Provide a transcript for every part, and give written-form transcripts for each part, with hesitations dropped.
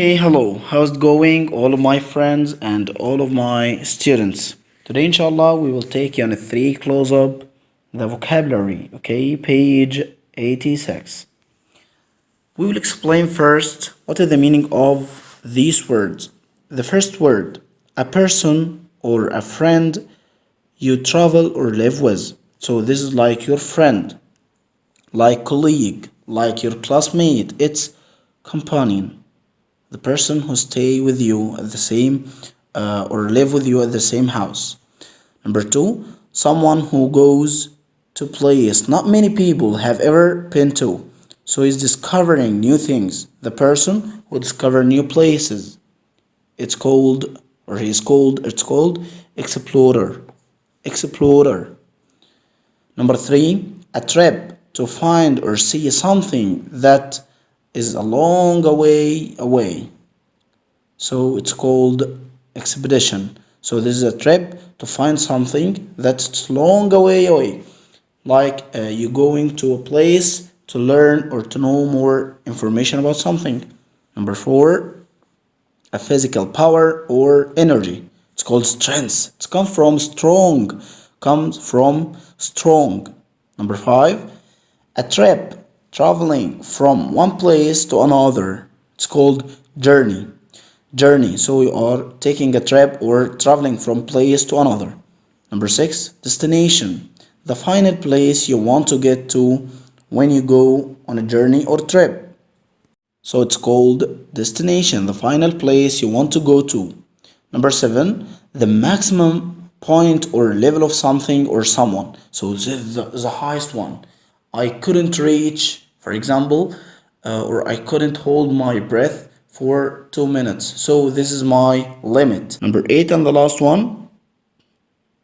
Hey, hello. How's it going, all of my friends and all of my students? Today, inshallah, we will take you on a three close up the vocabulary, okay? Page 86. We will explain first what is the meaning of these words. The first word, a person or a friend you travel or live with. So, this is like your friend, like colleague, like your classmate. It's companion, the person who stay with you at the same or live with you at the same house. Number two, someone who goes to place not many people have ever been to, so he's discovering new things. The person who discover new places, it's called it's called explorer. Explorer. Number three, a trip to find or see something that is a long way away. So it's called expedition. So this is a trip to find something that's long away. Like you're going to a place to learn or to know more information about something. Number four, a physical power or energy. It's called strength. It comes from strong. Comes from strong. Number five, a trip traveling from one place to another. It's called journey. Journey. So you are taking a trip or traveling from place to another. Number six, destination. The final place you want to get to when you go on a journey or trip. So it's called destination, the final place you want to go to. Number seven, the maximum point or level of something or someone. So this is the highest one. I couldn't reach, for example, or I couldn't hold my breath for 2 minutes. So this is my limit. Number eight and the last one,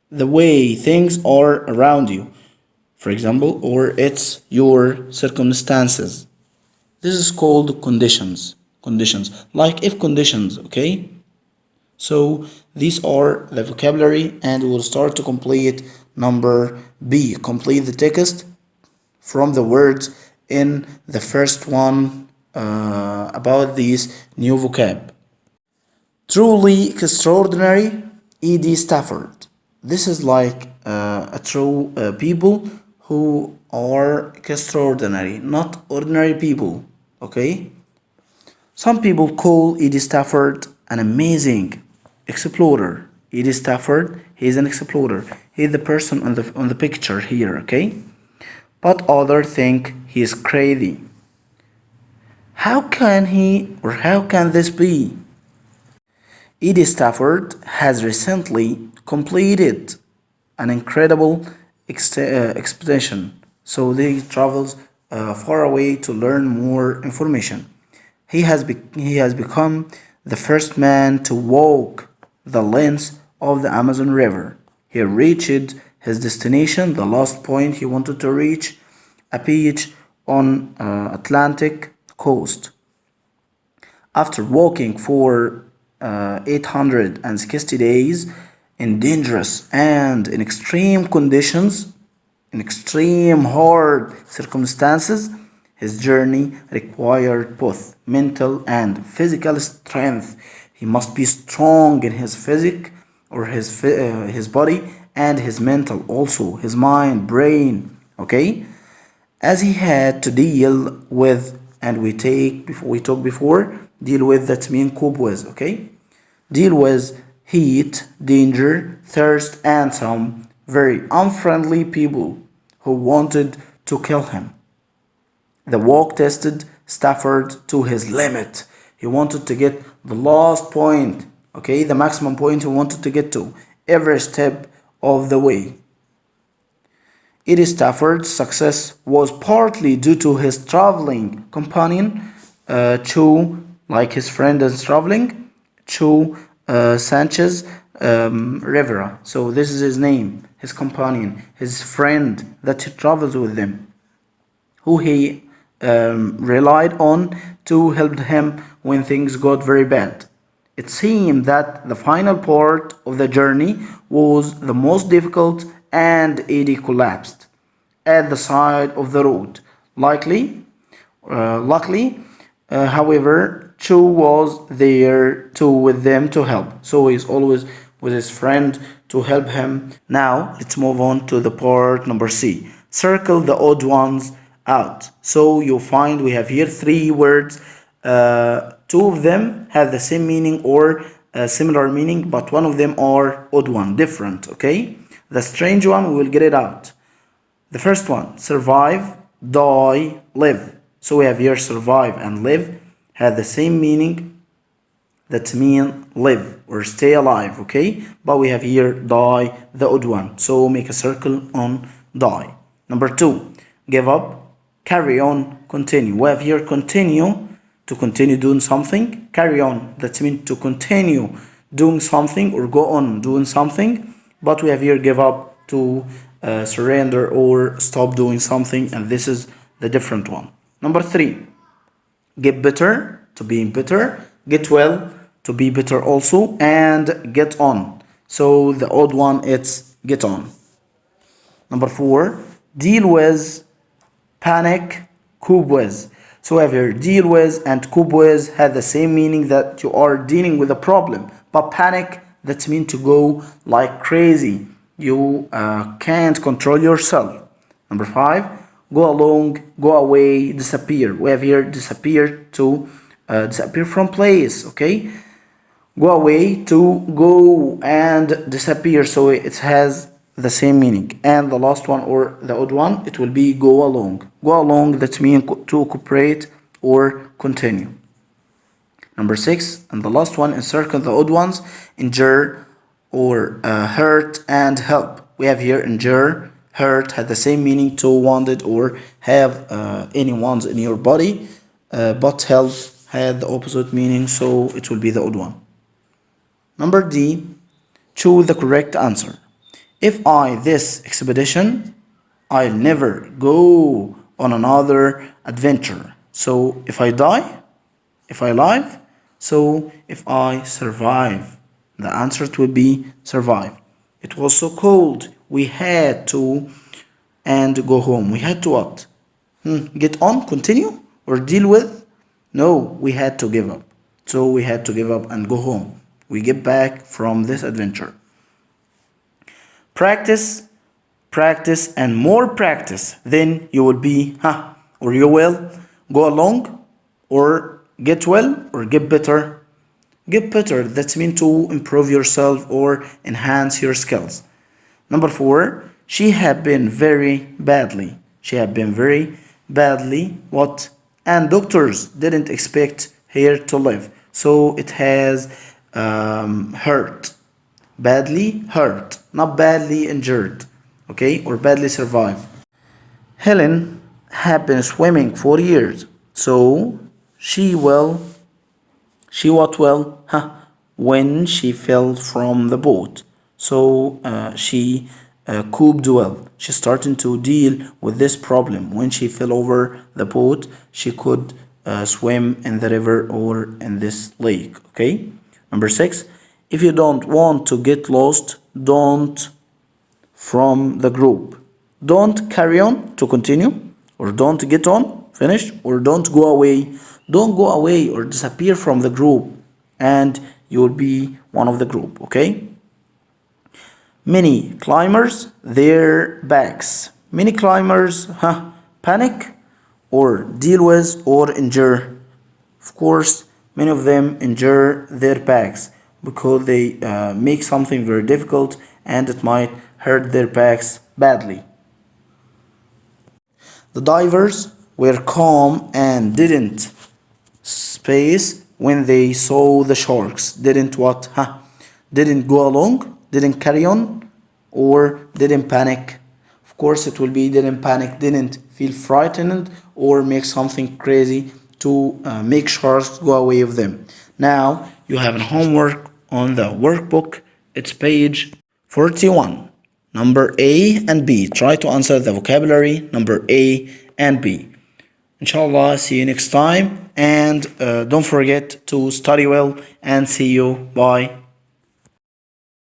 the way things are around you, for example, or it's your circumstances. This is called conditions. Conditions, like if conditions, okay? So these are the vocabulary, and we will start to complete number B. Complete the text from the words in the first one about these new vocab. Truly extraordinary, E.D. Stafford. This is like a true people who are extraordinary, not ordinary people. Okay? Some people call E.D. Stafford an amazing explorer. E.D. Stafford, he is an explorer. He is the person on the picture here, okay? But others think he is crazy. How can this be? E.D. Stafford has recently completed an incredible expedition. So he travels far away to learn more information. He has become the first man to walk the length of the Amazon River. He reached his destination, the last point he wanted to reach, a beach on Atlantic coast. After walking for 860 days in dangerous and in extreme conditions, in extreme hard circumstances, his journey required both mental and physical strength. He must be strong in his physic or his body, and his mental also, his mind, brain, okay? As he had to deal with, and we talked before, deal with, that means cope with, okay? Deal with heat, danger, thirst, and some very unfriendly people who wanted to kill him. The walk tested Stafford to his limit. He wanted to get the last point, okay, the maximum point he wanted to get to every step of the way. E.D. Stafford's success was partly due to his traveling companion, like his friend is traveling, Sanchez Rivera. So this is his name, his companion, his friend that he travels with them, who he relied on to help him when things got very bad. It seemed that the final part of the journey was the most difficult, and Eddie collapsed at the side of the road. Luckily, however, Chu was there to with them to help. So he's always with his friend to help him. Now let's move on to the part number C. Circle the odd ones out. So you'll find we have here three words. Two of them have the same meaning or similar meaning, but one of them are odd one, different. Okay, the strange one, we will get it out. The first one, survive, die, live. So we have here survive and live have the same meaning, that mean live or stay alive, okay? But we have here die, the odd one. So make a circle on die. Number two, give up, carry on, continue. We have here continue, to continue doing something. Carry on, that means to continue doing something or go on doing something. But we have here give up, to surrender or stop doing something, and this is the different one. Number three, get better, to be better, get well, to be better also, and get on. So the odd one, it's get on. Number four, deal with, panic, cope with. So we have here deal with and cope with have the same meaning, that you are dealing with a problem. But panic, that means to go like crazy. You can't control yourself. Number five, go along, go away, disappear. We have here disappear, to disappear from place, okay? Go away, to go and disappear, so it has the same meaning. And the last one, or the odd one, it will be go along. Go along, that means to cooperate or continue. Number six, and the last one, encircle the odd ones, injure or hurt and help. We have here injure, hurt had the same meaning, to wounded or have any wounds in your body, but help had the opposite meaning, so it will be the odd one. Number D, choose the correct answer. If I this expedition, I'll never go on another adventure. So if I die, if I live, so if I survive, the answer will be survive. It was so cold, we had to and go home. We had to what? Get on, continue, or deal with? No, we had to give up. So we had to give up and go home. We get back from this adventure. Practice, practice, and more practice. Then you will be, or you will go along, or get well, or get better. Get better, that means to improve yourself or enhance your skills. Number four, she had been very badly. She had been very badly, what? And doctors didn't expect her to live. So it has hurt. Badly hurt, not badly injured. Okay, or badly survived. Helen had been swimming for years. So she what will? When she fell from the boat. So she coped well. She started to deal with this problem. When she fell over the boat, she could swim in the river or in this lake. Okay. Number six, if you don't want to get lost, don't from the group. Don't carry on, to continue, or don't get on, finish, or don't go away. Don't go away or disappear from the group, and you will be one of the group, okay? Many climbers, their bags. Many climbers, panic, or deal with, or injure. Of course, many of them injure their backs because they make something very difficult, and it might hurt their backs badly. The divers were calm and didn't space when they saw the sharks. Didn't what? Didn't go along, didn't carry on, or didn't panic. Of course, it will be didn't panic, didn't feel frightened, or make something crazy to make sharks go away with them. Now, you have a homework on the workbook. It's page 41. Number A and B. Try to answer the vocabulary number A and B. Inshallah, see you next time. And don't forget to study well, and see you. Bye.